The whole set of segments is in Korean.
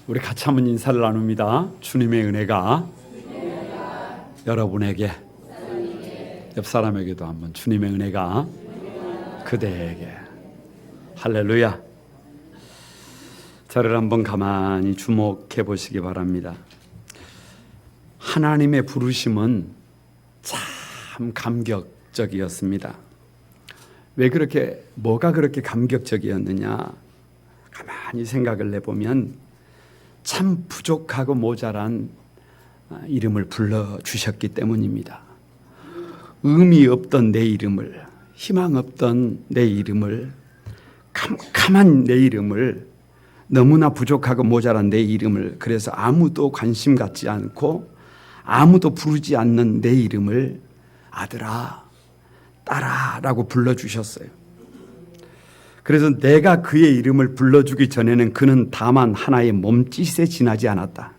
우리 같이 한번 인사를 나눕니다. 주님의 은혜가 여러분에게, 옆 사람에게도 한번 주님의 은혜가 그대에게. 할렐루야. 저를 한번 가만히 주목해 보시기 바랍니다. 하나님의 부르심은 참 감격적이었습니다. 왜 그렇게, 뭐가 그렇게 감격적이었느냐? 가만히 생각을 해보면 참 부족하고 모자란 이름을 불러주셨기 때문입니다. 의미 없던 내 이름을, 희망 없던 내 이름을, 캄캄한 내 이름을, 너무나 부족하고 모자란 내 이름을, 그래서 아무도 관심 갖지 않고 아무도 부르지 않는 내 이름을 아들아, 딸아라고 불러주셨어요. 그래서 내가 그의 이름을 불러주기 전에는 그는 다만 하나의 몸짓에 지나지 않았다.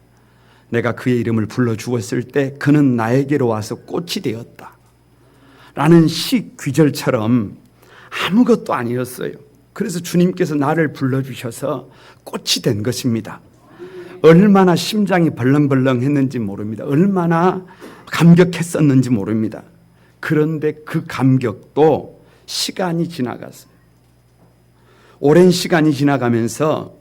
내가 그의 이름을 불러주었을 때 그는 나에게로 와서 꽃이 되었다 라는 시 귀절처럼 아무것도 아니었어요. 그래서 주님께서 나를 불러주셔서 꽃이 된 것입니다. 얼마나 심장이 벌렁벌렁 했는지 모릅니다. 얼마나 감격했었는지 모릅니다. 그런데 그 감격도 시간이 지나갔어요. 오랜 시간이 지나가면서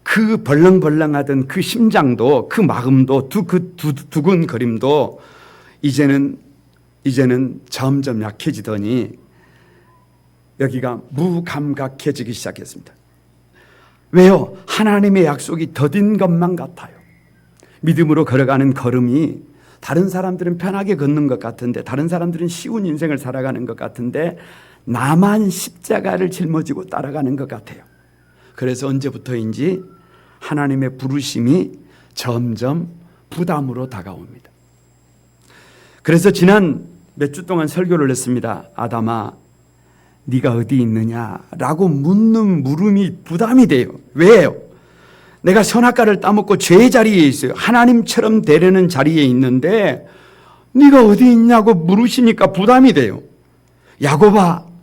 그 벌렁벌렁하던 그 심장도, 그 마음도, 그 두근거림도 이제는 점점 약해지더니 여기가 무감각해지기 시작했습니다. 왜요? 하나님의 약속이 더딘 것만 같아요. 믿음으로 걸어가는 걸음이 다른 사람들은 편하게 걷는 것 같은데, 다른 사람들은 쉬운 인생을 살아가는 것 같은데 나만 십자가를 짊어지고 따라가는 것 같아요. 그래서 언제부터인지 하나님의 부르심이 점점 부담으로 다가옵니다. 그래서 지난 몇 주 동안 설교를 했습니다. 아담아, 네가 어디 있느냐라고 묻는 물음이 부담이 돼요. 왜요? 내가 선악과를 따먹고 죄의 자리에 있어요. 하나님처럼 되려는 자리에 있는데 네가 어디 있냐고 물으시니까 부담이 돼요. 야곱아,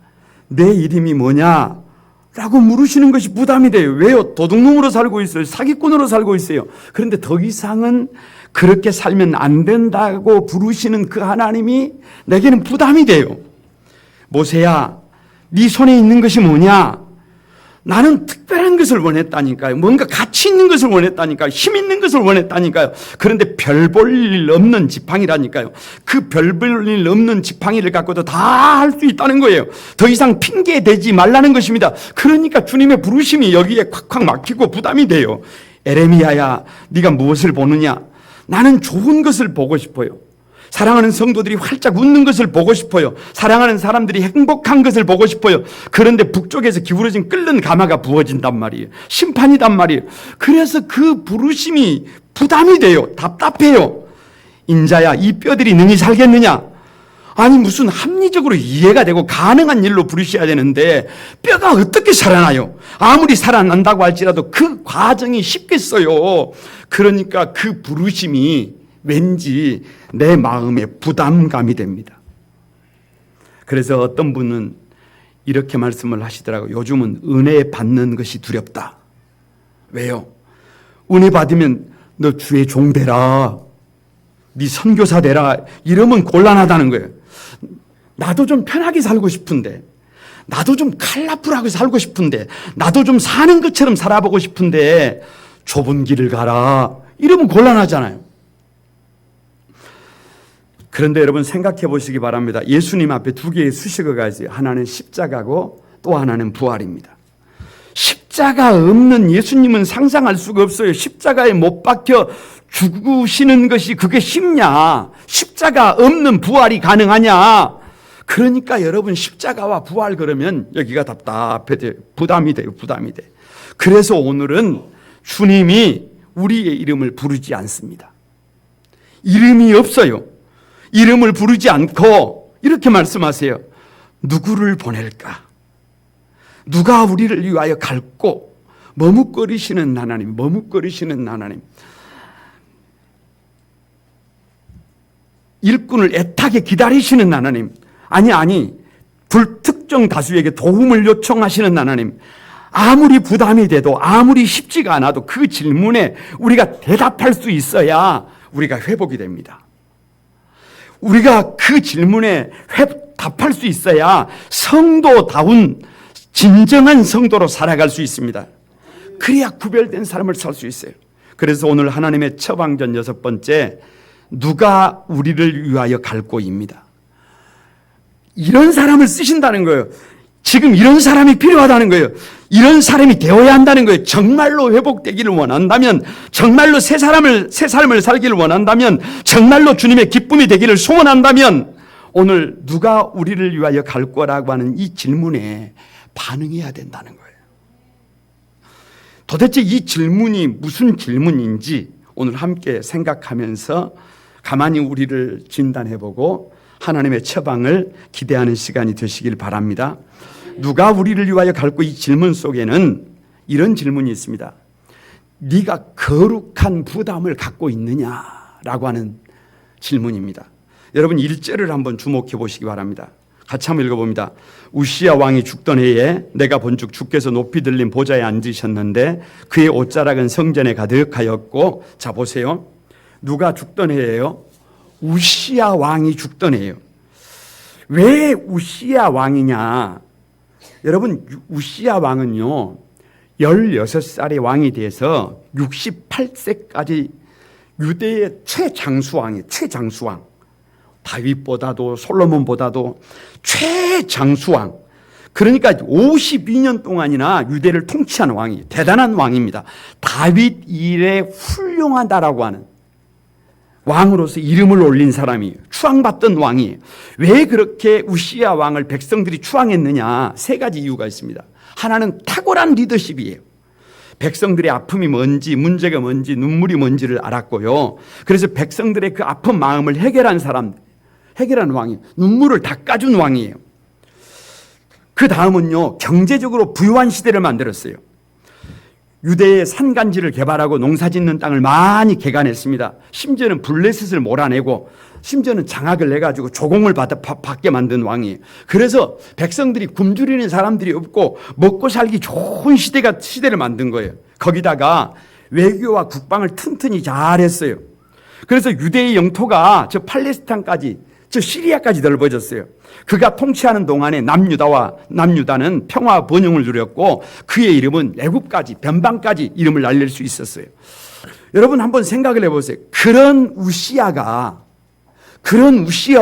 내 이름이 뭐냐? 라고 물으시는 것이 부담이 돼요. 왜요? 도둑놈으로 살고 있어요. 사기꾼으로 살고 있어요. 그런데 더 이상은 그렇게 살면 안 된다고 부르시는 그 하나님이 내게는 부담이 돼요. 모세야, 네 손에 있는 것이 뭐냐? 나는 특별한 것을 원했다니까요. 뭔가 가치 있는 것을 원했다니까요. 힘 있는 것을 원했다니까요. 그런데 별 볼 일 없는 지팡이라니까요. 그 별 볼 일 없는 지팡이를 갖고도 다 할 수 있다는 거예요. 더 이상 핑계 대지 말라는 것입니다. 그러니까 주님의 부르심이 여기에 콱콱 막히고 부담이 돼요. 에레미야야, 네가 무엇을 보느냐? 나는 좋은 것을 보고 싶어요. 사랑하는 성도들이 활짝 웃는 것을 보고 싶어요. 사랑하는 사람들이 행복한 것을 보고 싶어요. 그런데 북쪽에서 기울어진 끓는 가마가 부어진단 말이에요. 심판이단 말이에요. 그래서 그 부르심이 부담이 돼요. 답답해요. 인자야, 이 뼈들이 능히 살겠느냐? 아니, 무슨 합리적으로 이해가 되고 가능한 일로 부르셔야 되는데 뼈가 어떻게 살아나요? 아무리 살아난다고 할지라도 그 과정이 쉽겠어요. 그러니까 그 부르심이 왠지 내 마음에 부담감이 됩니다. 그래서 어떤 분은 이렇게 말씀을 하시더라고요. 요즘은 은혜 받는 것이 두렵다. 왜요? 은혜 받으면 너 주의 종 되라, 네 선교사 되라, 이러면 곤란하다는 거예요. 나도 좀 편하게 살고 싶은데, 나도 좀 컬러풀하게 살고 싶은데, 나도 좀 사는 것처럼 살아보고 싶은데 좁은 길을 가라, 이러면 곤란하잖아요. 그런데 여러분 생각해 보시기 바랍니다. 예수님 앞에 두 개의 수식어가 있어요. 하나는 십자가고 또 하나는 부활입니다. 십자가 없는 예수님은 상상할 수가 없어요. 십자가에 못 박혀 죽으시는 것이 그게 쉽냐? 십자가 없는 부활이 가능하냐? 그러니까 여러분 십자가와 부활 그러면 여기가 답답해 돼요. 부담이 돼요. 부담이 돼. 그래서 오늘은 주님이 우리의 이름을 부르지 않습니다. 이름이 없어요. 이름을 부르지 않고 이렇게 말씀하세요. 누구를 보낼까? 누가 우리를 위하여 갈고? 머뭇거리시는 하나님, 머뭇거리시는 하나님. 일꾼을 애타게 기다리시는 하나님. 아니, 불특정 다수에게 도움을 요청하시는 하나님. 아무리 부담이 돼도 아무리 쉽지가 않아도 그 질문에 우리가 대답할 수 있어야 우리가 회복이 됩니다. 우리가 그 질문에 답할 수 있어야 성도다운 진정한 성도로 살아갈 수 있습니다. 그래야 구별된 삶을 살 수 있어요. 그래서 오늘 하나님의 처방전 6번째, 누가 우리를 위하여 갈 곳입니다. 이런 사람을 쓰신다는 거예요. 지금 이런 사람이 필요하다는 거예요. 이런 사람이 되어야 한다는 거예요. 정말로 회복되기를 원한다면, 정말로 새 삶을 살기를 원한다면, 정말로 주님의 기쁨이 되기를 소원한다면 오늘 누가 우리를 위하여 갈 거라고 하는 이 질문에 반응해야 된다는 거예요. 도대체 이 질문이 무슨 질문인지 오늘 함께 생각하면서 가만히 우리를 진단해보고 하나님의 처방을 기대하는 시간이 되시길 바랍니다. 누가 우리를 위하여 갈 곳, 이 질문 속에는 이런 질문이 있습니다. 네가 거룩한 부담을 갖고 있느냐라고 하는 질문입니다. 여러분 1절을 한번 주목해 보시기 바랍니다. 같이 한번 읽어봅니다. 우시야 왕이 죽던 해에 내가 본즉 주께서 높이 들린 보좌에 앉으셨는데 그의 옷자락은 성전에 가득하였고, 자 보세요. 누가 죽던 해예요? 우시야 왕이 죽던 해예요. 왜 우시야 왕이냐? 여러분 우시야 왕은요 16살의 왕이 돼서 68세까지 유대의 최장수왕이에요. 최장수왕. 다윗보다도 솔로몬보다도 최장수왕. 그러니까 52년 동안이나 유대를 통치한 왕이 대단한 왕입니다. 다윗 이래 훌륭하다라고 하는 왕으로서 이름을 올린 사람이 추앙받던 왕이에요. 왜 그렇게 우시야 왕을 백성들이 추앙했느냐? 3가지 이유가 있습니다. 하나는 탁월한 리더십이에요. 백성들의 아픔이 뭔지, 문제가 뭔지, 눈물이 뭔지를 알았고요. 그래서 백성들의 그 아픈 마음을 해결한 왕이에요. 눈물을 닦아준 왕이에요. 그 다음은요, 경제적으로 부유한 시대를 만들었어요. 유대의 산간지를 개발하고 농사짓는 땅을 많이 개간했습니다. 심지어는 블레셋을 몰아내고, 심지어는 장악을 내가지고 조공을 받게 만든 왕이에요. 그래서 백성들이 굶주리는 사람들이 없고 먹고 살기 좋은 시대를 만든 거예요. 거기다가 외교와 국방을 튼튼히 잘했어요. 그래서 유대의 영토가 저 팔레스타인까지, 저 시리아까지 넓어졌어요. 그가 통치하는 동안에 남유다는 평화 번영을 누렸고 그의 이름은 애굽까지, 변방까지 이름을 날릴 수 있었어요. 여러분 한번 생각을 해보세요. 그런 우시야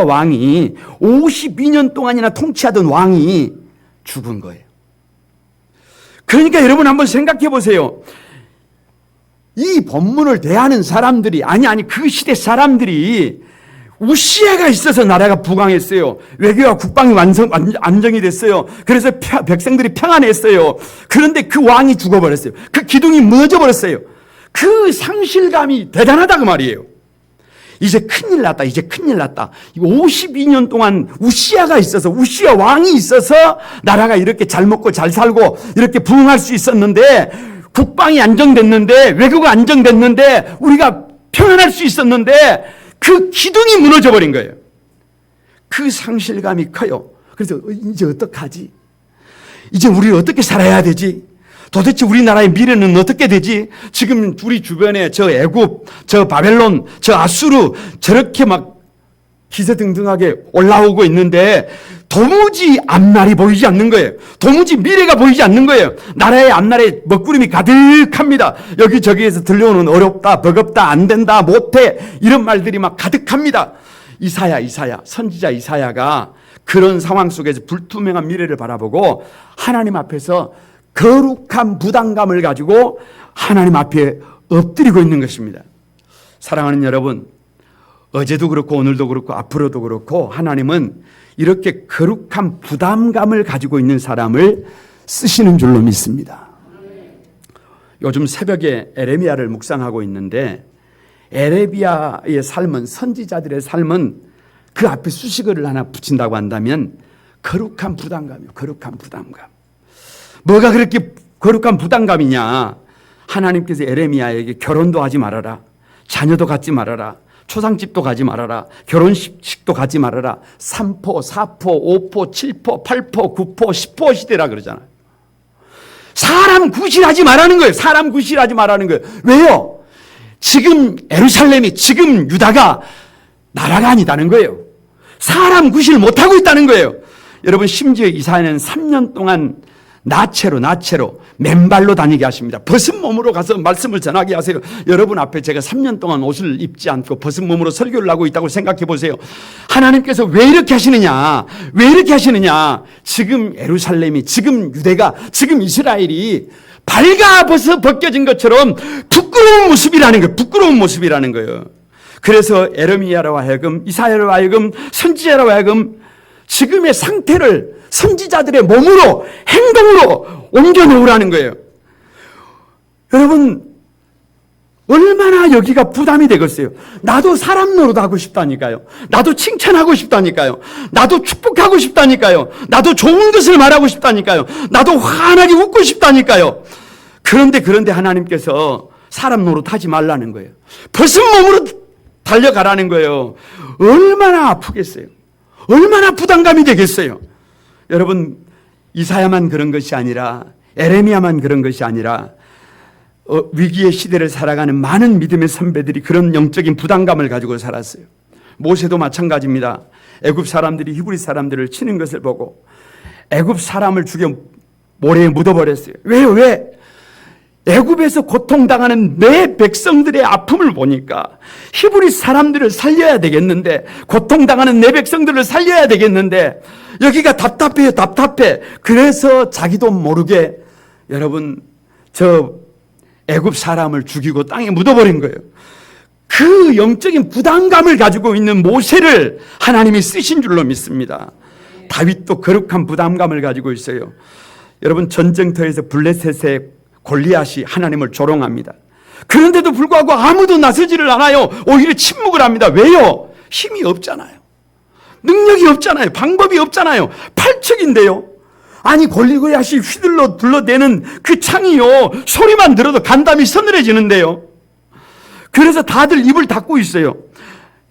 왕이 52년 동안이나 통치하던 왕이 죽은 거예요. 그러니까 여러분 한번 생각해 보세요. 이 본문을 대하는 사람들이, 그 시대 사람들이 우시야가 있어서 나라가 부강했어요. 외교와 국방이 안정이 됐어요. 그래서 백성들이 평안했어요. 그런데 그 왕이 죽어버렸어요. 그 기둥이 무너져버렸어요. 그 상실감이 대단하다 그 말이에요. 이제 큰일 났다. 52년 동안 우시야가 있어서, 우시야 왕이 있어서 나라가 이렇게 잘 먹고 잘 살고 이렇게 부흥할 수 있었는데, 국방이 안정됐는데, 외교가 안정됐는데, 우리가 평안할 수 있었는데 그 기둥이 무너져 버린 거예요. 그 상실감이 커요. 그래서 이제 어떡하지? 이제 우리 어떻게 살아야 되지? 도대체 우리나라의 미래는 어떻게 되지? 지금 우리 주변에 저 애굽, 저 바벨론, 저 아수르 저렇게 막 기세등등하게 올라오고 있는데 도무지 앞날이 보이지 않는 거예요. 도무지 미래가 보이지 않는 거예요. 나라의 앞날에 먹구름이 가득합니다. 여기저기에서 들려오는 어렵다, 버겁다, 안 된다, 못해 이런 말들이 막 가득합니다. 선지자 이사야가 그런 상황 속에서 불투명한 미래를 바라보고 하나님 앞에서 거룩한 부담감을 가지고 하나님 앞에 엎드리고 있는 것입니다. 사랑하는 여러분, 어제도 그렇고 오늘도 그렇고 앞으로도 그렇고 하나님은 이렇게 거룩한 부담감을 가지고 있는 사람을 쓰시는 줄로 믿습니다. 요즘 새벽에 에레미야를 묵상하고 있는데 에레미야의 삶은, 선지자들의 삶은 그 앞에 수식어를 하나 붙인다고 한다면 거룩한 부담감이에요. 거룩한 부담감. 뭐가 그렇게 거룩한 부담감이냐? 하나님께서 에레미야에게 결혼도 하지 말아라, 자녀도 갖지 말아라, 초상집도 가지 말아라, 결혼식도 가지 말아라, 3포, 4포, 5포, 7포, 8포, 9포, 10포 시대라 그러잖아요. 사람 구실하지 말라는 거예요. 사람 구실하지 말라는 거예요. 왜요? 지금 예루살렘이, 지금 유다가 나라가 아니다는 거예요. 사람 구실 못하고 있다는 거예요. 여러분, 심지어 이사야는 3년 동안 나체로 맨발로 다니게 하십니다. 벗은 몸으로 가서 말씀을 전하게 하세요. 여러분 앞에 제가 3년 동안 옷을 입지 않고 벗은 몸으로 설교를 하고 있다고 생각해 보세요. 하나님께서 왜 이렇게 하시느냐? 왜 이렇게 하시느냐? 지금 예루살렘이, 지금 유대가, 지금 이스라엘이 발가벗어 벗겨진 것처럼 부끄러운 모습이라는 거예요. 부끄러운 모습이라는 거예요. 그래서 에레미야로 하여금, 이사야로 하여금, 선지자로 하여금 지금의 상태를 선지자들의 몸으로, 행동으로 옮겨 놓으라는 거예요. 여러분, 얼마나 여기가 부담이 되겠어요. 나도 사람 노릇하고 싶다니까요. 나도 칭찬하고 싶다니까요. 나도 축복하고 싶다니까요. 나도 좋은 것을 말하고 싶다니까요. 나도 환하게 웃고 싶다니까요. 그런데 하나님께서 사람 노릇하지 말라는 거예요. 벗은 몸으로 달려가라는 거예요. 얼마나 아프겠어요. 얼마나 부담감이 되겠어요. 여러분, 이사야만 그런 것이 아니라, 에레미야만 그런 것이 아니라 위기의 시대를 살아가는 많은 믿음의 선배들이 그런 영적인 부담감을 가지고 살았어요. 모세도 마찬가지입니다. 애굽 사람들이 히브리 사람들을 치는 것을 보고 애굽 사람을 죽여 모래에 묻어버렸어요. 왜요? 왜? 애굽에서 고통당하는 내 백성들의 아픔을 보니까 히브리 사람들을 살려야 되겠는데, 고통당하는 내 백성들을 살려야 되겠는데 여기가 답답해요. 답답해. 그래서 자기도 모르게 여러분 저 애굽 사람을 죽이고 땅에 묻어버린 거예요. 그 영적인 부담감을 가지고 있는 모세를 하나님이 쓰신 줄로 믿습니다. 다윗도 거룩한 부담감을 가지고 있어요. 여러분, 전쟁터에서 블레셋의 골리앗이 하나님을 조롱합니다. 그런데도 불구하고 아무도 나서지를 않아요. 오히려 침묵을 합니다. 왜요? 힘이 없잖아요. 능력이 없잖아요. 방법이 없잖아요. 팔척인데요. 아니, 골리앗이 휘둘러 둘러대는 그 창이요, 소리만 들어도 간담이 서늘해지는데요. 그래서 다들 입을 닫고 있어요.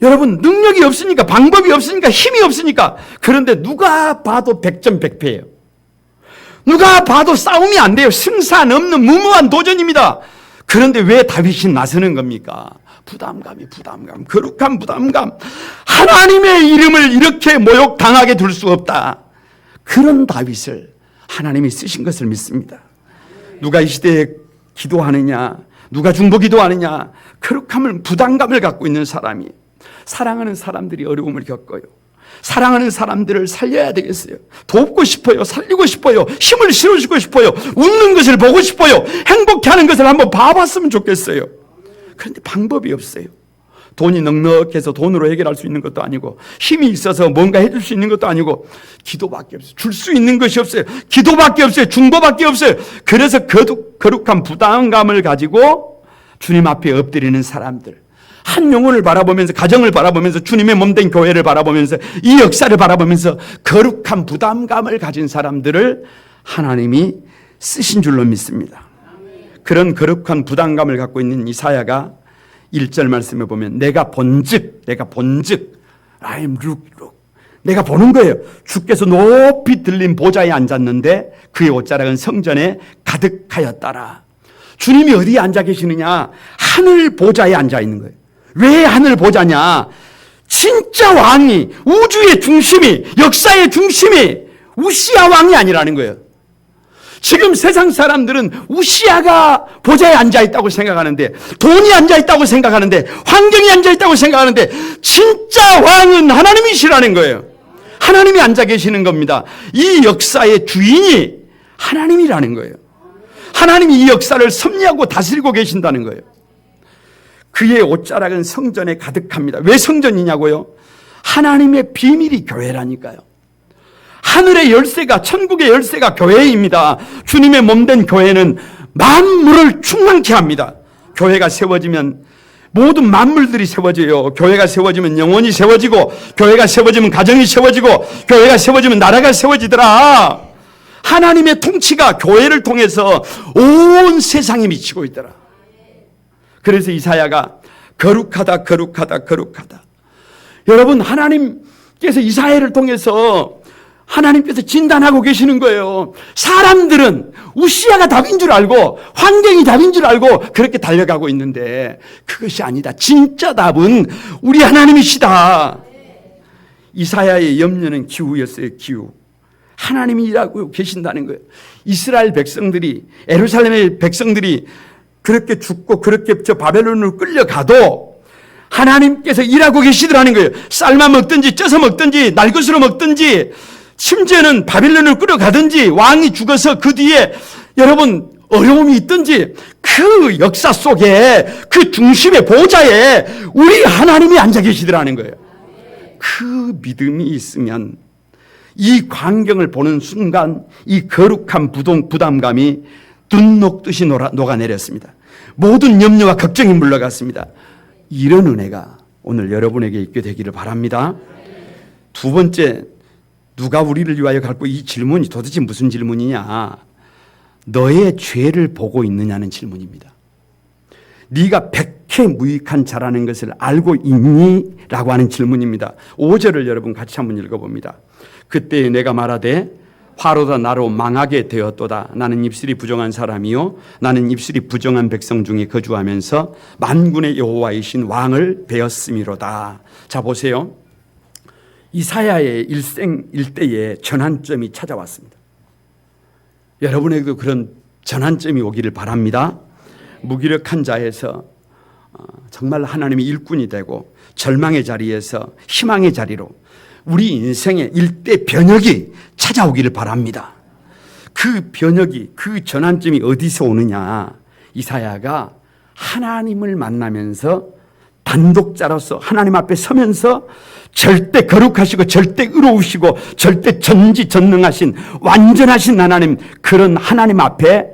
여러분, 능력이 없으니까, 방법이 없으니까, 힘이 없으니까. 그런데 누가 봐도 백전백패예요. 누가 봐도 싸움이 안 돼요. 승산 없는 무모한 도전입니다. 그런데 왜 다윗이 나서는 겁니까? 부담감, 거룩한 부담감. 하나님의 이름을 이렇게 모욕당하게 둘 수 없다. 그런 다윗을 하나님이 쓰신 것을 믿습니다. 누가 이 시대에 기도하느냐, 누가 중보 기도하느냐, 거룩함을, 부담감을 갖고 있는 사람이, 사랑하는 사람들이 어려움을 겪어요. 사랑하는 사람들을 살려야 되겠어요. 돕고 싶어요. 살리고 싶어요. 힘을 실어주고 싶어요. 웃는 것을 보고 싶어요. 행복해하는 것을 한번 봐봤으면 좋겠어요. 그런데 방법이 없어요. 돈이 넉넉해서 돈으로 해결할 수 있는 것도 아니고, 힘이 있어서 뭔가 해줄 수 있는 것도 아니고, 기도밖에 없어요. 줄 수 있는 것이 없어요. 기도밖에 없어요. 중보밖에 없어요. 그래서 거룩한 부담감을 가지고 주님 앞에 엎드리는 사람들, 한 영혼을 바라보면서, 가정을 바라보면서, 주님의 몸된 교회를 바라보면서, 이 역사를 바라보면서 거룩한 부담감을 가진 사람들을 하나님이 쓰신 줄로 믿습니다. 그런 거룩한 부담감을 갖고 있는 이사야가 1절 말씀에 보면, 내가 본즉 I am look, 내가 보는 거예요. 주께서 높이 들린 보좌에 앉았는데 그의 옷자락은 성전에 가득하였더라. 주님이 어디에 앉아 계시느냐? 하늘 보좌에 앉아 있는 거예요. 왜 하늘 보좌냐? 진짜 왕이, 우주의 중심이, 역사의 중심이 우시야 왕이 아니라는 거예요. 지금 세상 사람들은 우시야가 보좌에 앉아있다고 생각하는데, 돈이 앉아있다고 생각하는데, 환경이 앉아있다고 생각하는데, 진짜 왕은 하나님이시라는 거예요. 하나님이 앉아 계시는 겁니다. 이 역사의 주인이 하나님이라는 거예요. 하나님이 이 역사를 섭리하고 다스리고 계신다는 거예요. 그의 옷자락은 성전에 가득합니다. 왜 성전이냐고요? 하나님의 비밀이 교회라니까요. 하늘의 열쇠가, 천국의 열쇠가 교회입니다. 주님의 몸된 교회는 만물을 충만케 합니다. 교회가 세워지면 모든 만물들이 세워져요. 교회가 세워지면 영혼이 세워지고, 교회가 세워지면 가정이 세워지고, 교회가 세워지면 나라가 세워지더라. 하나님의 통치가 교회를 통해서 온 세상에 미치고 있더라. 그래서 이사야가 거룩하다. 여러분, 하나님께서 이사야를 통해서 하나님께서 진단하고 계시는 거예요. 사람들은 우시아가 답인 줄 알고 환경이 답인 줄 알고 그렇게 달려가고 있는데 그것이 아니다. 진짜 답은 우리 하나님이시다. 이사야의 염려는 기후였어요. 기후. 하나님이 일하고 계신다는 거예요. 이스라엘 백성들이, 예루살렘의 백성들이 그렇게 죽고 그렇게 저 바벨론으로 끌려가도 하나님께서 일하고 계시더라는 거예요. 삶아 먹든지 쪄서 먹든지 날것으로 먹든지 심지어는 바빌론을 끌어가든지 왕이 죽어서 그 뒤에 여러분 어려움이 있든지 그 역사 속에 그 중심의 보좌에 우리 하나님이 앉아 계시더라는 거예요. 그 믿음이 있으면 이 광경을 보는 순간 이 거룩한 부담감이 눈 녹듯이 녹아내렸습니다. 모든 염려와 걱정이 물러갔습니다. 이런 은혜가 오늘 여러분에게 있게 되기를 바랍니다. 두 번째, 누가 우리를 위하여 갈고, 이 질문이 도대체 무슨 질문이냐? 너의 죄를 보고 있느냐는 질문입니다. 네가 백해무익한 자라는 것을 알고 있니? 라고 하는 질문입니다. 5절을 여러분 같이 한번 읽어봅니다. 그때 내가 말하되 화로다 나로 망하게 되었도다. 나는 입술이 부정한 사람이요 나는 입술이 부정한 백성 중에 거주하면서 만군의 여호와이신 왕을 배웠음이로다. 자, 보세요. 이사야의 일대에 전환점이 찾아왔습니다. 여러분에게도 그런 전환점이 오기를 바랍니다. 무기력한 자에서 정말 하나님의 일꾼이 되고 절망의 자리에서 희망의 자리로 우리 인생의 일대 변혁이 찾아오기를 바랍니다. 그 변혁이, 그 전환점이 어디서 오느냐? 이사야가 하나님을 만나면서 단독자로서 하나님 앞에 서면서 절대 거룩하시고 절대 의로우시고 절대 전지전능하신 완전하신 하나님, 그런 하나님 앞에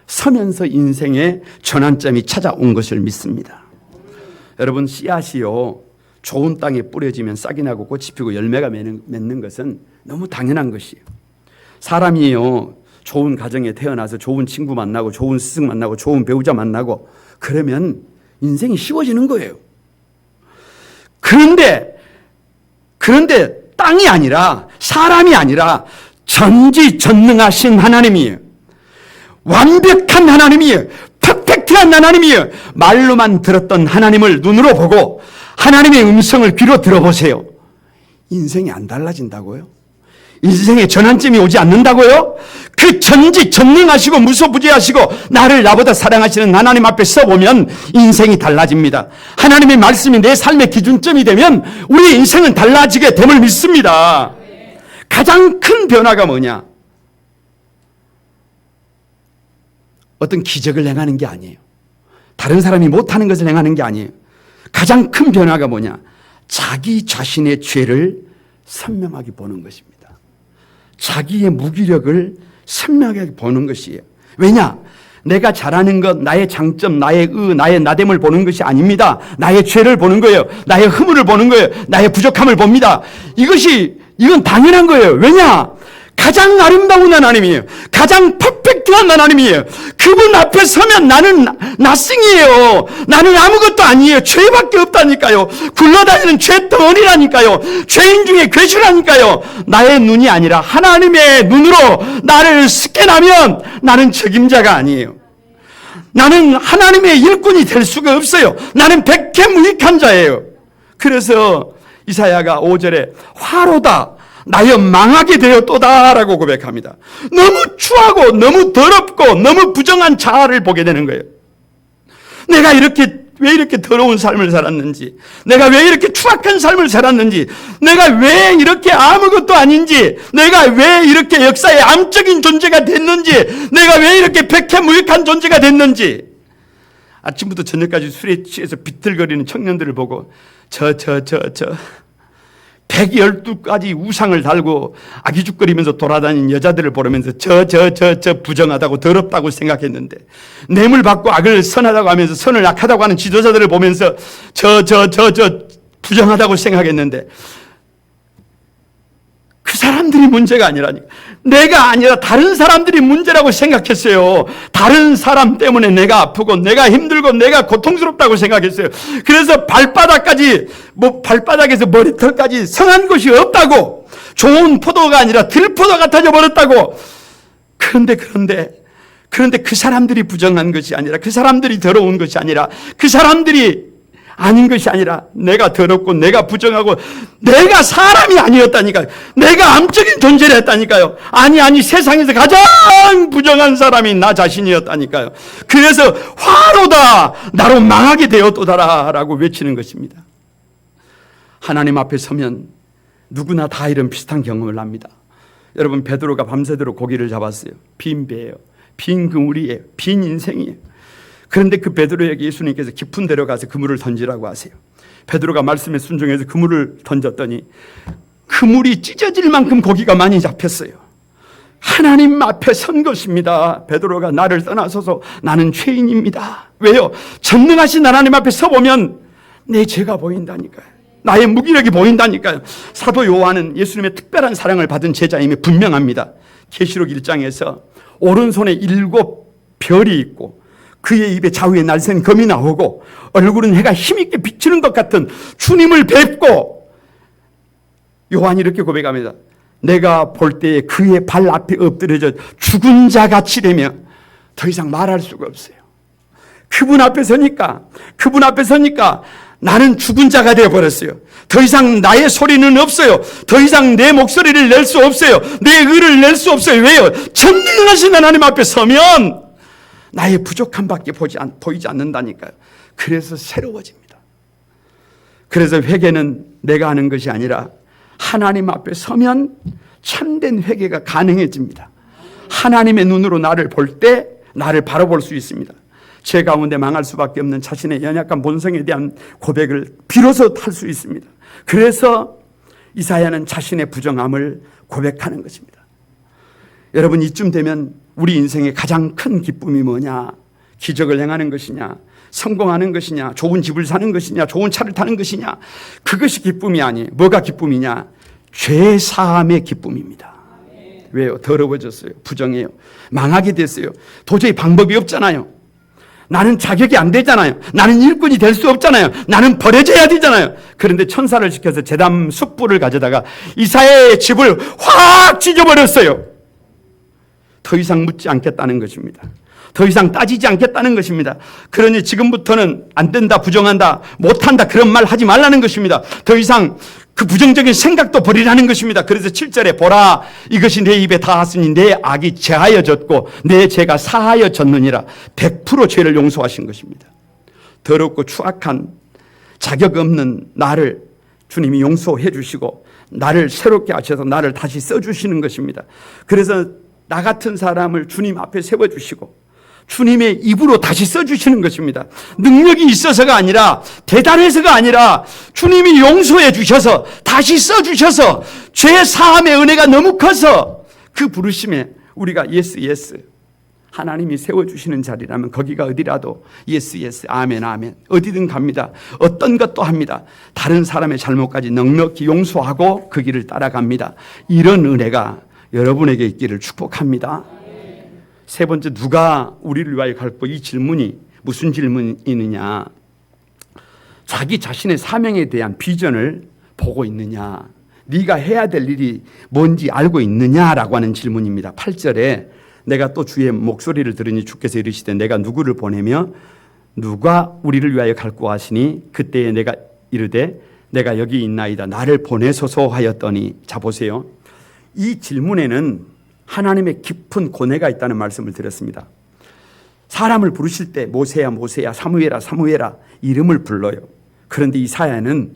서면서 인생의 전환점이 찾아온 것을 믿습니다. 여러분, 씨앗이요 좋은 땅에 뿌려지면 싹이 나고 꽃이 피고 열매가 맺는 것은 너무 당연한 것이에요. 사람이요 좋은 가정에 태어나서 좋은 친구 만나고 좋은 스승 만나고 좋은 배우자 만나고 그러면 인생이 쉬워지는 거예요. 그런데 땅이 아니라 사람이 아니라 전지전능하신 하나님이에요. 완벽한 하나님이에요. 퍼펙트한 하나님이에요. 말로만 들었던 하나님을 눈으로 보고 하나님의 음성을 귀로 들어보세요. 인생이 안 달라진다고요? 인생에 전환점이 오지 않는다고요? 그 전지전능하시고 무소부지하시고 나보다 사랑하시는 하나님 앞에 서보면 인생이 달라집니다. 하나님의 말씀이 내 삶의 기준점이 되면 우리 인생은 달라지게 됨을 믿습니다. 가장 큰 변화가 뭐냐? 어떤 기적을 행하는 게 아니에요. 다른 사람이 못하는 것을 행하는 게 아니에요. 가장 큰 변화가 뭐냐? 자기 자신의 죄를 선명하게 보는 것입니다. 자기의 무기력을 선명하게 보는 것이에요. 왜냐? 내가 잘하는 것, 나의 장점, 나의 나의 나됨을 보는 것이 아닙니다. 나의 죄를 보는 거예요. 나의 허물을 보는 거예요. 나의 부족함을 봅니다. 이건 당연한 거예요. 왜냐? 가장 아름다운 하나님이에요. 가장 퍼펙트한 하나님이에요. 그분 앞에 서면 나는 낫승이에요. 나는 아무것도 아니에요. 죄밖에 없다니까요. 굴러다니는 죄덩어리라니까요. 죄인 중에 괴수라니까요. 나의 눈이 아니라 하나님의 눈으로 나를 스캔하면 나는 책임자가 아니에요. 나는 하나님의 일꾼이 될 수가 없어요. 나는 백해무익한 자예요. 그래서 이사야가 5절에 화로다 나여 망하게 되었도다 라고 고백합니다. 너무 추하고 너무 더럽고 너무 부정한 자아를 보게 되는 거예요. 내가 왜 이렇게 더러운 삶을 살았는지, 내가 왜 이렇게 추악한 삶을 살았는지, 내가 왜 이렇게 아무것도 아닌지, 내가 왜 이렇게 역사의 암적인 존재가 됐는지, 내가 왜 이렇게 백해무익한 존재가 됐는지. 아침부터 저녁까지 술에 취해서 비틀거리는 청년들을 보고 112가지 우상을 달고 아기죽거리면서 돌아다니는 여자들을 보면서 부정하다고 더럽다고 생각했는데, 뇌물 받고 악을 선하다고 하면서 선을 악하다고 하는 지도자들을 보면서 부정하다고 생각했는데, 그 사람들이 문제가 아니라니까. 내가 아니라 다른 사람들이 문제라고 생각했어요. 다른 사람 때문에 내가 아프고 내가 힘들고 내가 고통스럽다고 생각했어요. 그래서 발바닥에서 머리털까지 성한 곳이 없다고, 좋은 포도가 아니라 들포도 같아져 버렸다고. 그런데 그 사람들이 부정한 것이 아니라, 그 사람들이 더러운 것이 아니라, 그 사람들이 아닌 것이 아니라 내가 더럽고 내가 부정하고 내가 사람이 아니었다니까요. 내가 암적인 존재를 했다니까요. 아니 세상에서 가장 부정한 사람이 나 자신이었다니까요. 그래서 화로다, 나로 망하게 되었도다라 라고 외치는 것입니다. 하나님 앞에 서면 누구나 다 이런 비슷한 경험을 합니다. 여러분, 베드로가 밤새도록 고기를 잡았어요. 빈 배예요. 빈 그물이에요. 빈 인생이에요. 그런데 그 베드로에게 예수님께서 깊은 데로 가서 그물을 던지라고 하세요. 베드로가 말씀에 순종해서 그물을 던졌더니 그물이 찢어질 만큼 고기가 많이 잡혔어요. 하나님 앞에 선 것입니다. 베드로가 나를 떠나소서, 나는 죄인입니다. 왜요? 전능하신 하나님 앞에 서보면 내 죄가 보인다니까요. 나의 무기력이 보인다니까요. 사도 요한은 예수님의 특별한 사랑을 받은 제자임이 분명합니다. 계시록 1장에서 오른손에 7 별이 있고 그의 입에 좌우에 날쌘 검이 나오고 얼굴은 해가 힘있게 비치는 것 같은 주님을 뵙고, 요한이 이렇게 고백합니다. 내가 볼 때에 그의 발 앞에 엎드려져 죽은 자 같이 되며 더 이상 말할 수가 없어요. 그분 앞에 서니까 나는 죽은 자가 되어버렸어요. 더 이상 나의 소리는 없어요. 더 이상 내 목소리를 낼 수 없어요. 내 의를 낼 수 없어요. 왜요? 전능하신 하나님 앞에 서면 나의 부족함밖에 보이지 않는다니까요. 그래서 새로워집니다. 그래서 회개는 내가 하는 것이 아니라 하나님 앞에 서면 참된 회개가 가능해집니다. 하나님의 눈으로 나를 볼 때 나를 바라볼 수 있습니다. 제 가운데 망할 수밖에 없는 자신의 연약한 본성에 대한 고백을 비로소 할 수 있습니다. 그래서 이사야는 자신의 부정함을 고백하는 것입니다. 여러분, 이쯤 되면 우리 인생의 가장 큰 기쁨이 뭐냐? 기적을 행하는 것이냐? 성공하는 것이냐? 좋은 집을 사는 것이냐? 좋은 차를 타는 것이냐? 그것이 기쁨이 아니에요. 뭐가 기쁨이냐? 죄 사함의 기쁨입니다. 왜요? 더러워졌어요. 부정해요. 망하게 됐어요. 도저히 방법이 없잖아요. 나는 자격이 안 되잖아요. 나는 일꾼이 될 수 없잖아요. 나는 버려져야 되잖아요. 그런데 천사를 시켜서 제담 숯불을 가져다가 이사야의 집을 확 찢어버렸어요. 더 이상 묻지 않겠다는 것입니다. 더 이상 따지지 않겠다는 것입니다. 그러니 지금부터는 안 된다, 부정한다, 못한다 그런 말 하지 말라는 것입니다. 더 이상 그 부정적인 생각도 버리라는 것입니다. 그래서 7절에 보라, 이것이 내 입에 닿았으니 내 악이 제하여졌고 내 죄가 사하여졌느니라. 100% 죄를 용서하신 것입니다. 더럽고 추악한 자격 없는 나를 주님이 용서해 주시고 나를 새롭게 하셔서 나를 다시 써주시는 것입니다. 그래서 나 같은 사람을 주님 앞에 세워주시고 주님의 입으로 다시 써주시는 것입니다. 능력이 있어서가 아니라, 대단해서가 아니라 주님이 용서해 주셔서 다시 써주셔서 죄 사함의 은혜가 너무 커서 그 부르심에 우리가 예스 예스, 하나님이 세워주시는 자리라면 거기가 어디라도 예스 예스, 아멘 아멘, 어디든 갑니다. 어떤 것도 합니다. 다른 사람의 잘못까지 넉넉히 용서하고 그 길을 따라갑니다. 이런 은혜가 여러분에게 있기를 축복합니다. 세 번째, 누가 우리를 위하여 갈고, 이 질문이 무슨 질문이느냐? 자기 자신의 사명에 대한 비전을 보고 있느냐? 네가 해야 될 일이 뭔지 알고 있느냐라고 하는 질문입니다. 8절에 내가 또 주의 목소리를 들으니 주께서 이르시되 내가 누구를 보내며 누가 우리를 위하여 갈고 하시니 그때에 내가 이르되 내가 여기 있나이다, 나를 보내소서 하였더니. 자, 보세요. 이 질문에는 하나님의 깊은 고뇌가 있다는 말씀을 드렸습니다. 사람을 부르실 때 모세야 모세야, 사무엘아 사무엘아 이름을 불러요. 그런데 이사야는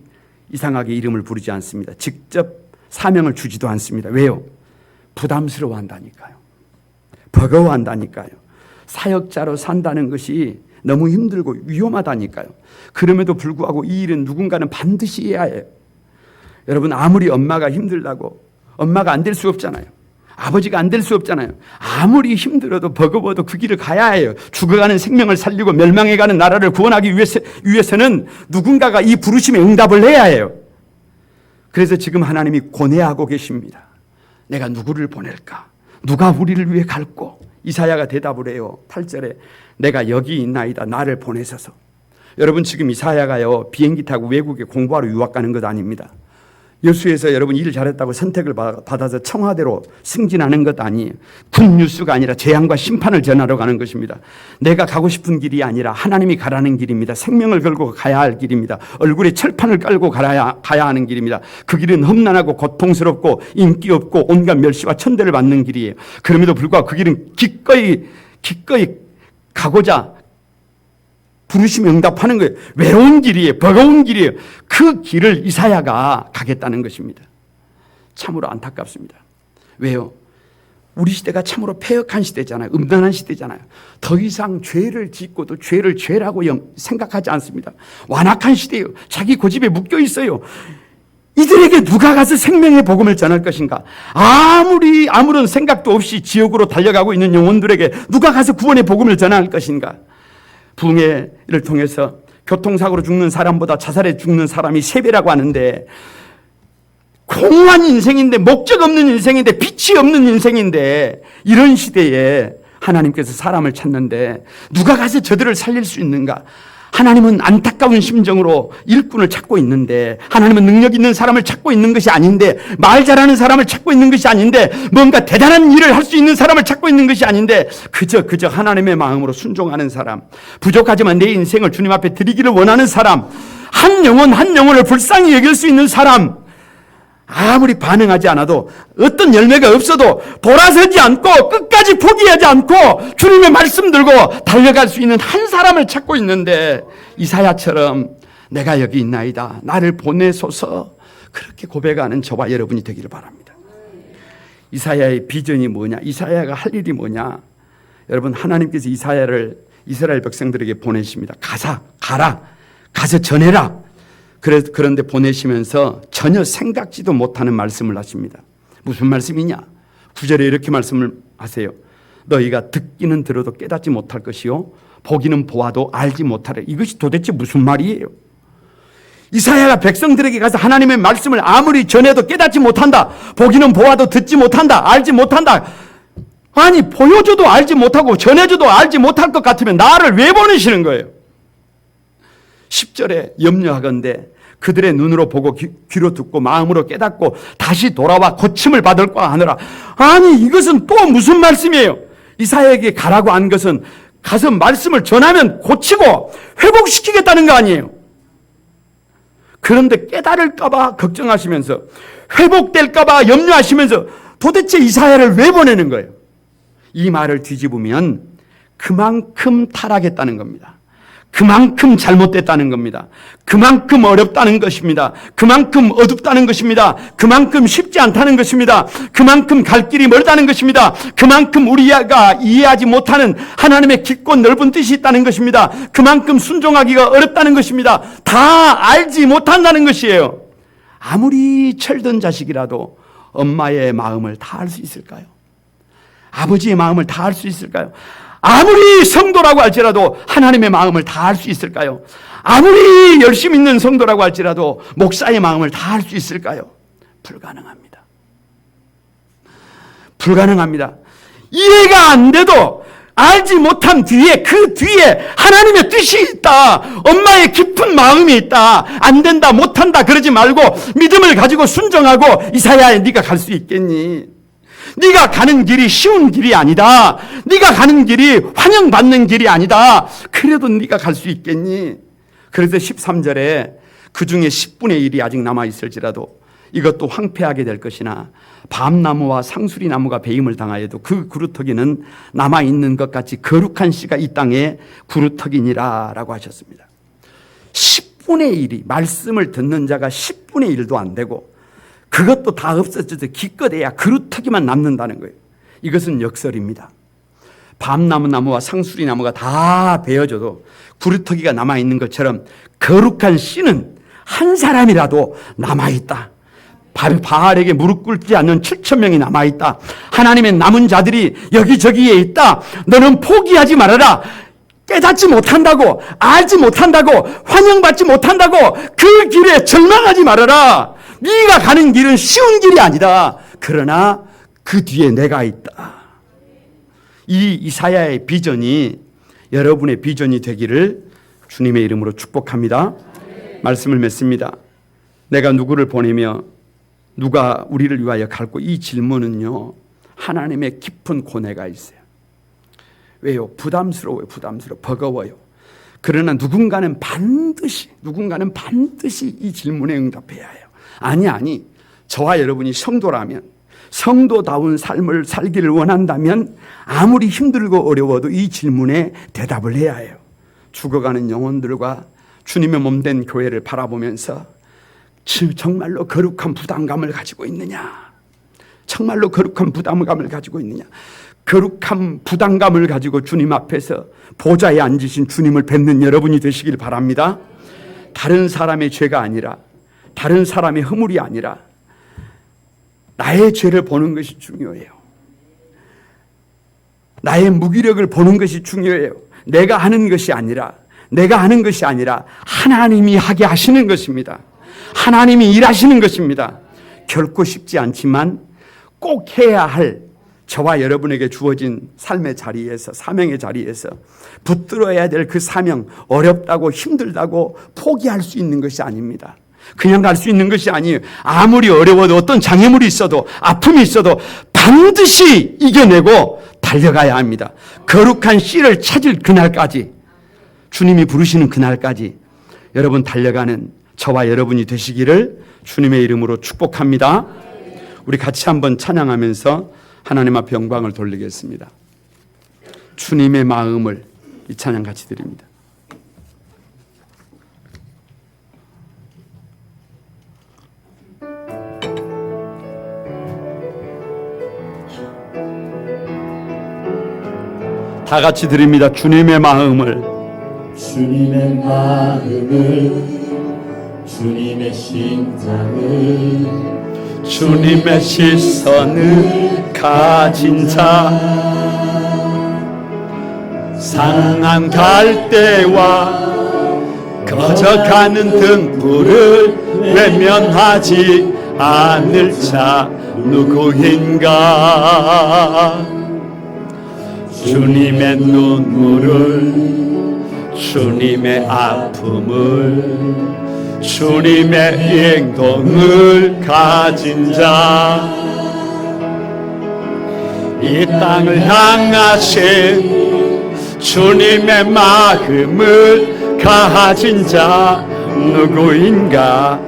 이상하게 이름을 부르지 않습니다. 직접 사명을 주지도 않습니다. 왜요? 부담스러워한다니까요. 버거워한다니까요. 사역자로 산다는 것이 너무 힘들고 위험하다니까요. 그럼에도 불구하고 이 일은 누군가는 반드시 해야 해요. 여러분, 아무리 엄마가 힘들다고 엄마가 안 될 수 없잖아요. 아버지가 안 될 수 없잖아요. 아무리 힘들어도 버거워도 그 길을 가야 해요. 죽어가는 생명을 살리고 멸망해가는 나라를 구원하기 위해서는 누군가가 이 부르심에 응답을 해야 해요. 그래서 지금 하나님이 고뇌하고 계십니다. 내가 누구를 보낼까? 누가 우리를 위해 갈고? 이사야가 대답을 해요. 8절에 내가 여기 있나이다. 나를 보내소서. 여러분 지금 이사야가요 비행기 타고 외국에 공부하러 유학 가는 것 아닙니다. 여수에서 여러분 일 잘했다고 선택을 받아서 청와대로 승진하는 것 아니에요. 굿뉴스가 아니라 재앙과 심판을 전하러 가는 것입니다. 내가 가고 싶은 길이 아니라 하나님이 가라는 길입니다. 생명을 걸고 가야 할 길입니다. 얼굴에 철판을 깔고 가야 하는 길입니다. 그 길은 험난하고 고통스럽고 인기 없고 온갖 멸시와 천대를 받는 길이에요. 그럼에도 불구하고 그 길은 기꺼이 가고자 부르시며 응답하는 거예요. 외로운 길이에요. 버거운 길이에요. 그 길을 이사야가 가겠다는 것입니다. 참으로 안타깝습니다. 왜요? 우리 시대가 참으로 패역한 시대잖아요. 음란한 시대잖아요. 더 이상 죄를 짓고도 죄를 죄라고 생각하지 않습니다. 완악한 시대예요. 자기 고집에 묶여 있어요. 이들에게 누가 가서 생명의 복음을 전할 것인가? 아무런 생각도 없이 지옥으로 달려가고 있는 영혼들에게 누가 가서 구원의 복음을 전할 것인가? 붕해를 통해서 교통사고로 죽는 사람보다 자살해 죽는 사람이 3배라고 하는데, 공허한 인생인데, 목적 없는 인생인데, 빛이 없는 인생인데, 이런 시대에 하나님께서 사람을 찾는데 누가 가서 저들을 살릴 수 있는가? 하나님은 안타까운 심정으로 일꾼을 찾고 있는데, 하나님은 능력 있는 사람을 찾고 있는 것이 아닌데, 말 잘하는 사람을 찾고 있는 것이 아닌데, 뭔가 대단한 일을 할 수 있는 사람을 찾고 있는 것이 아닌데, 그저 하나님의 마음으로 순종하는 사람, 부족하지만 내 인생을 주님 앞에 드리기를 원하는 사람, 한 영혼을 불쌍히 여길 수 있는 사람, 아무리 반응하지 않아도 어떤 열매가 없어도 돌아서지 않고 끝까지 포기하지 않고 주님의 말씀 들고 달려갈 수 있는 한 사람을 찾고 있는데, 이사야처럼 내가 여기 있나이다. 나를 보내소서. 그렇게 고백하는 저와 여러분이 되기를 바랍니다. 이사야의 비전이 뭐냐? 이사야가 할 일이 뭐냐? 여러분, 하나님께서 이사야를 이스라엘 백성들에게 보내십니다. 가라. 가서 전해라. 그런데 보내시면서 전혀 생각지도 못하는 말씀을 하십니다. 무슨 말씀이냐? 9절에 이렇게 말씀을 하세요. 너희가 듣기는 들어도 깨닫지 못할 것이요 보기는 보아도 알지 못하래. 이것이 도대체 무슨 말이에요? 이사야가 백성들에게 가서 하나님의 말씀을 아무리 전해도 깨닫지 못한다. 보기는 보아도 듣지 못한다. 알지 못한다. 아니, 보여줘도 알지 못하고 전해줘도 알지 못할 것 같으면 나를 왜 보내시는 거예요? 10절에 염려하건대 그들의 눈으로 보고 귀로 듣고 마음으로 깨닫고 다시 돌아와 고침을 받을까 하느라. 아니, 이것은 또 무슨 말씀이에요? 이사야에게 가라고 한 것은 가서 말씀을 전하면 고치고 회복시키겠다는 거 아니에요? 그런데 깨달을까 봐 걱정하시면서, 회복될까 봐 염려하시면서 도대체 이사야를 왜 보내는 거예요? 이 말을 뒤집으면 그만큼 타락했다는 겁니다. 그만큼 잘못됐다는 겁니다. 그만큼 어렵다는 것입니다. 그만큼 어둡다는 것입니다. 그만큼 쉽지 않다는 것입니다. 그만큼 갈 길이 멀다는 것입니다. 그만큼 우리가 이해하지 못하는 하나님의 깊고 넓은 뜻이 있다는 것입니다. 그만큼 순종하기가 어렵다는 것입니다. 다 알지 못한다는 것이에요. 아무리 철든 자식이라도 엄마의 마음을 다 알 수 있을까요? 아버지의 마음을 다 알 수 있을까요? 아무리 성도라고 할지라도 하나님의 마음을 다 알 수 있을까요? 아무리 열심히 있는 성도라고 할지라도 목사의 마음을 다 알 수 있을까요? 불가능합니다. 불가능합니다. 이해가 안 돼도 알지 못한 뒤에, 그 뒤에 하나님의 뜻이 있다. 엄마의 깊은 마음이 있다. 안 된다, 못한다 그러지 말고 믿음을 가지고 순종하고, 이사야야, 네가 갈 수 있겠니? 네가 가는 길이 쉬운 길이 아니다. 네가 가는 길이 환영받는 길이 아니다. 그래도 네가 갈 수 있겠니? 그래서 13절에 그 중에 10분의 1이 아직 남아있을지라도 이것도 황폐하게 될 것이나 밤나무와 상수리나무가 배임을 당하여도 그 구루터기는 남아있는 것 같이 거룩한 씨가 이 땅에 구루터기니라 라고 하셨습니다. 10분의 1이, 말씀을 듣는 자가 10분의 1도 안 되고 그것도 다 없어져서 기껏해야 그루터기만 남는다는 거예요. 이것은 역설입니다. 밤나무와 상수리나무가 다 베어져도 구루터기가 남아있는 것처럼 거룩한 씨는 한 사람이라도 남아있다. 바알에게 무릎 꿇지 않는 7,000명이 남아있다. 하나님의 남은 자들이 여기저기에 있다. 너는 포기하지 말아라. 깨닫지 못한다고, 알지 못한다고, 환영받지 못한다고 그 길에 절망하지 말아라. 네가 가는 길은 쉬운 길이 아니다. 그러나 그 뒤에 내가 있다. 이 이사야의 비전이 여러분의 비전이 되기를 주님의 이름으로 축복합니다. 말씀을 맺습니다. 내가 누구를 보내며 누가 우리를 위하여 갈고, 이 질문은요 하나님의 깊은 고뇌가 있어요. 왜요? 부담스러워요. 버거워요. 그러나 누군가는 반드시 이 질문에 응답해야 해요. 아니, 저와 여러분이 성도라면, 성도다운 삶을 살기를 원한다면 아무리 힘들고 어려워도 이 질문에 대답을 해야 해요. 죽어가는 영혼들과 주님의 몸된 교회를 바라보면서 정말로 거룩한 부담감을 가지고 있느냐? 정말로 거룩한 부담감을 가지고 있느냐? 거룩한 부담감을 가지고 주님 앞에서 보좌에 앉으신 주님을 뵙는 여러분이 되시길 바랍니다. 다른 사람의 죄가 아니라, 다른 사람의 허물이 아니라 나의 죄를 보는 것이 중요해요. 나의 무기력을 보는 것이 중요해요. 내가 하는 것이 아니라 하나님이 하게 하시는 것입니다. 하나님이 일하시는 것입니다. 결코 쉽지 않지만 꼭 해야 할, 저와 여러분에게 주어진 삶의 자리에서, 사명의 자리에서 붙들어야 될 그 사명, 어렵다고 힘들다고 포기할 수 있는 것이 아닙니다. 그냥 갈 수 있는 것이 아니에요. 아무리 어려워도, 어떤 장애물이 있어도, 아픔이 있어도 반드시 이겨내고 달려가야 합니다. 거룩한 씨를 찾을 그날까지, 주님이 부르시는 그날까지 여러분 달려가는 저와 여러분이 되시기를 주님의 이름으로 축복합니다. 우리 같이 한번 찬양하면서 하나님 앞에 영광을 돌리겠습니다. 주님의 마음을, 이 찬양 같이 드립니다. 다 같이 드립니다. 주님의 마음을, 주님의 마음을, 주님의 심장을, 주님의 시선을 가진 자, 상한 갈대와 꺼져가는 등불을 외면하지 않을 자 누구인가? 주님의 눈물을, 주님의 아픔을, 주님의 행동을 가진 자, 이 땅을 향하신 주님의 마음을 가진 자 누구인가?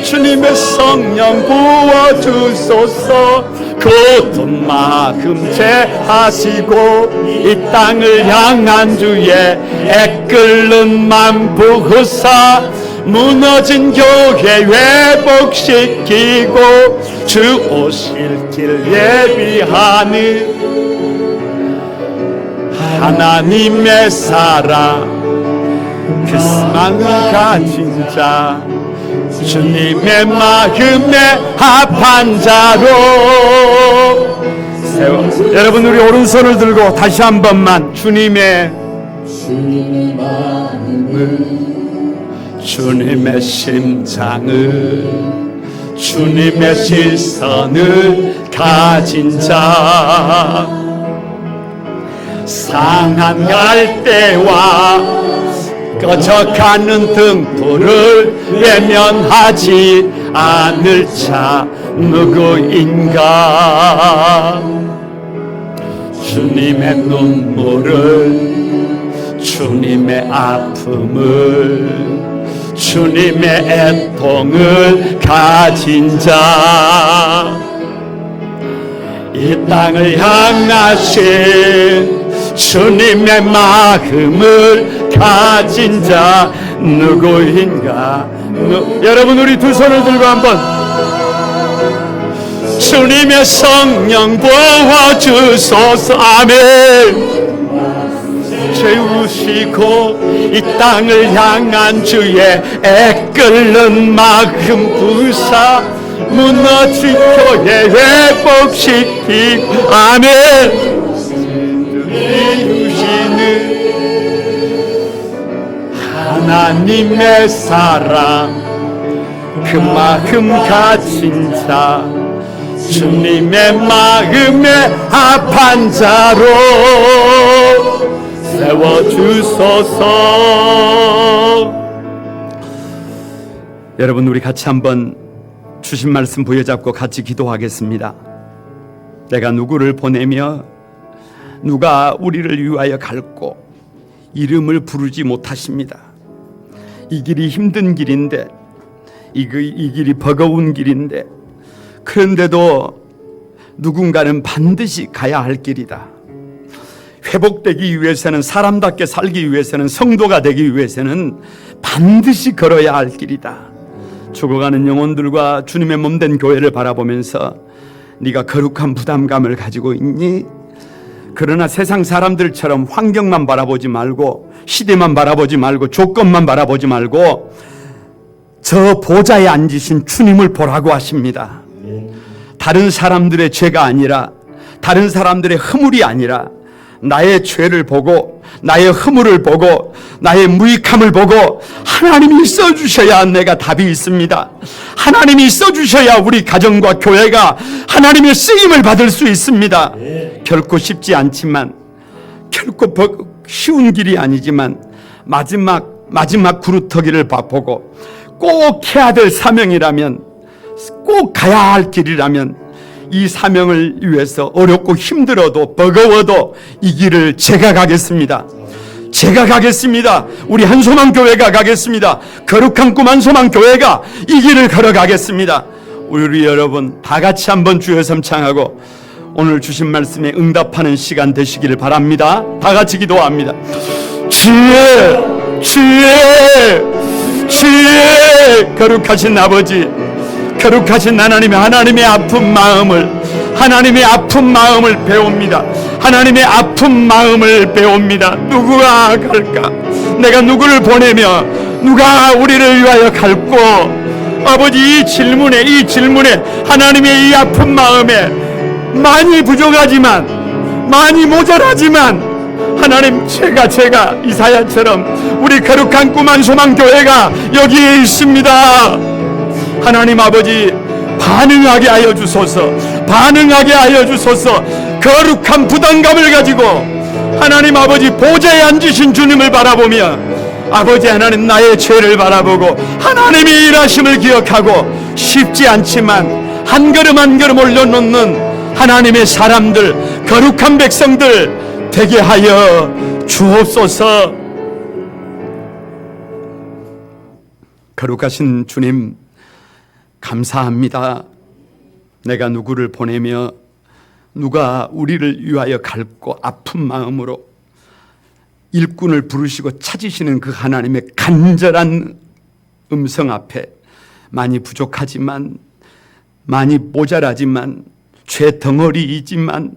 주님의 성령 부어주소서. 굳은 마음 제하시고 이 땅을 향한 주의 애끓는 맘 부으사 무너진 교회 회복시키고 주 오실 길 예비하는 하나님의 사랑, 그 소망을 가진 자, 주님의 마음에 합한 자로 세워. 여러분, 우리 오른손을 들고 다시 한 번만 주님의 마음을, 주님의 심장을, 주님의 시선을 가진 자, 상한 갈대와 꺼져가는 등불을 외면하지 않을 자 누구인가? 주님의 눈물을, 주님의 아픔을, 주님의 애통을 가진 자, 이 땅을 향하신 주님의 마음을 가진 자 누구인가? 여러분, 우리 두 손을 들고 한번 주님의 성령 부어주소서. 아멘. 채우시고 이 땅을 향한 주의 애끓는 마음 부사 무너진 교회 회복시키고, 아멘. 주시는 하나님의 사랑, 그 그 마음 가진 자 주님의 마음에 합한 자로 세워주소서. 여러분, 우리 같이 한번 주신 말씀 부여잡고 같이 기도하겠습니다. 내가 누구를 보내며 누가 우리를 위하여 갈고 이름을 부르지 못하십니다. 이 길이 힘든 길인데, 이 길이 버거운 길인데, 그런데도 누군가는 반드시 가야 할 길이다. 회복되기 위해서는, 사람답게 살기 위해서는, 성도가 되기 위해서는 반드시 걸어야 할 길이다. 죽어가는 영혼들과 주님의 몸된 교회를 바라보면서 네가 거룩한 부담감을 가지고 있니? 그러나 세상 사람들처럼 환경만 바라보지 말고, 시대만 바라보지 말고, 조건만 바라보지 말고 저 보좌에 앉으신 주님을 보라고 하십니다. 다른 사람들의 죄가 아니라, 다른 사람들의 허물이 아니라 나의 죄를 보고, 나의 허물을 보고, 나의 무익함을 보고 하나님이 써주셔야 내가 답이 있습니다. 하나님이 써주셔야 우리 가정과 교회가 하나님의 쓰임을 받을 수 있습니다. 결코 쉽지 않지만, 결코 쉬운 길이 아니지만 마지막 구루터기를 보고 꼭 해야 될 사명이라면, 꼭 가야 할 길이라면 이 사명을 위해서 어렵고 힘들어도 버거워도 이 길을 제가 가겠습니다. 제가 가겠습니다. 우리 한소망교회가 가겠습니다. 거룩한 꿈 한소망교회가 이 길을 걸어가겠습니다. 우리 여러분 다 같이 한번 주여 섬창하고 오늘 주신 말씀에 응답하는 시간 되시기를 바랍니다. 다 같이 기도합니다. 주의 거룩하신 아버지, 거룩하신 하나님의 아픈 마음을 배웁니다. 하나님의 아픈 마음을 배웁니다. 누구가 갈까? 내가 누구를 보내며 누가 우리를 위하여 갈고? 아버지, 이 질문에 하나님의 이 아픈 마음에 많이 부족하지만, 많이 모자라지만 하나님, 제가 이사야처럼 우리 거룩한 꿈 한소망교회가 여기에 있습니다. 하나님 아버지, 반응하게 하여 주소서. 거룩한 부담감을 가지고 하나님 아버지 보좌에 앉으신 주님을 바라보며, 아버지 하나님 나의 죄를 바라보고 하나님의 일하심을 기억하고, 쉽지 않지만 한 걸음 한 걸음 올려놓는 하나님의 사람들, 거룩한 백성들 되게 하여 주옵소서. 거룩하신 주님, 감사합니다. 내가 누구를 보내며 누가 우리를 위하여 갈고 아픈 마음으로 일꾼을 부르시고 찾으시는 그 하나님의 간절한 음성 앞에 많이 부족하지만, 많이 모자라지만, 죄 덩어리이지만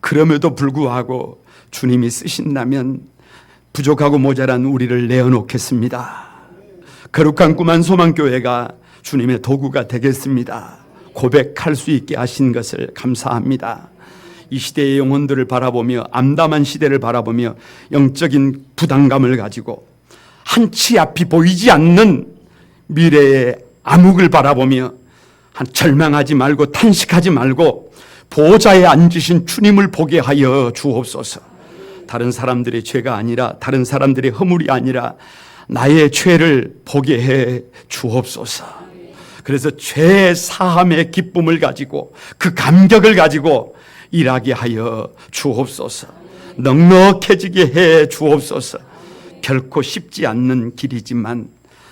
그럼에도 불구하고 주님이 쓰신다면 부족하고 모자란 우리를 내어놓겠습니다. 거룩한 꿈 한소망교회가 주님의 도구가 되겠습니다. 고백할 수 있게 하신 것을 감사합니다. 이 시대의 영혼들을 바라보며, 암담한 시대를 바라보며 영적인 부담감을 가지고 한치 앞이 보이지 않는 미래의 암흑을 바라보며 절망하지 말고 탄식하지 말고 보좌에 앉으신 주님을 보게 하여 주옵소서. 다른 사람들의 죄가 아니라, 다른 사람들의 허물이 아니라 나의 죄를 보게 해 주옵소서. 그래서 죄 사함의 기쁨을 가지고, 그 감격을 가지고 일하게 하여 주옵소서. 넉넉해지게 해 주옵소서. 결코 쉽지 않는 길이지만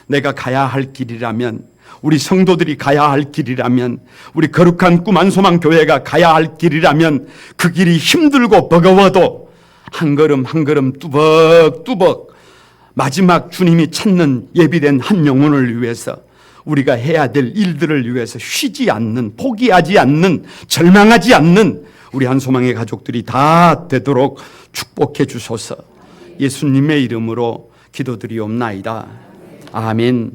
내가 가야 할 길이라면, 우리 성도들이 가야 할 길이라면, 우리 거룩한 꿈 한소망교회가 가야 할 길이라면, 그 길이 힘들고 버거워도 한 걸음 한 걸음 뚜벅뚜벅 마지막 주님이 찾는 예비된 한 영혼을 위해서, 우리가 해야 될 일들을 위해서 쉬지 않는, 포기하지 않는, 절망하지 않는 우리 한소망의 가족들이 다 되도록 축복해 주소서. 예수님의 이름으로 기도드리옵나이다. 아멘.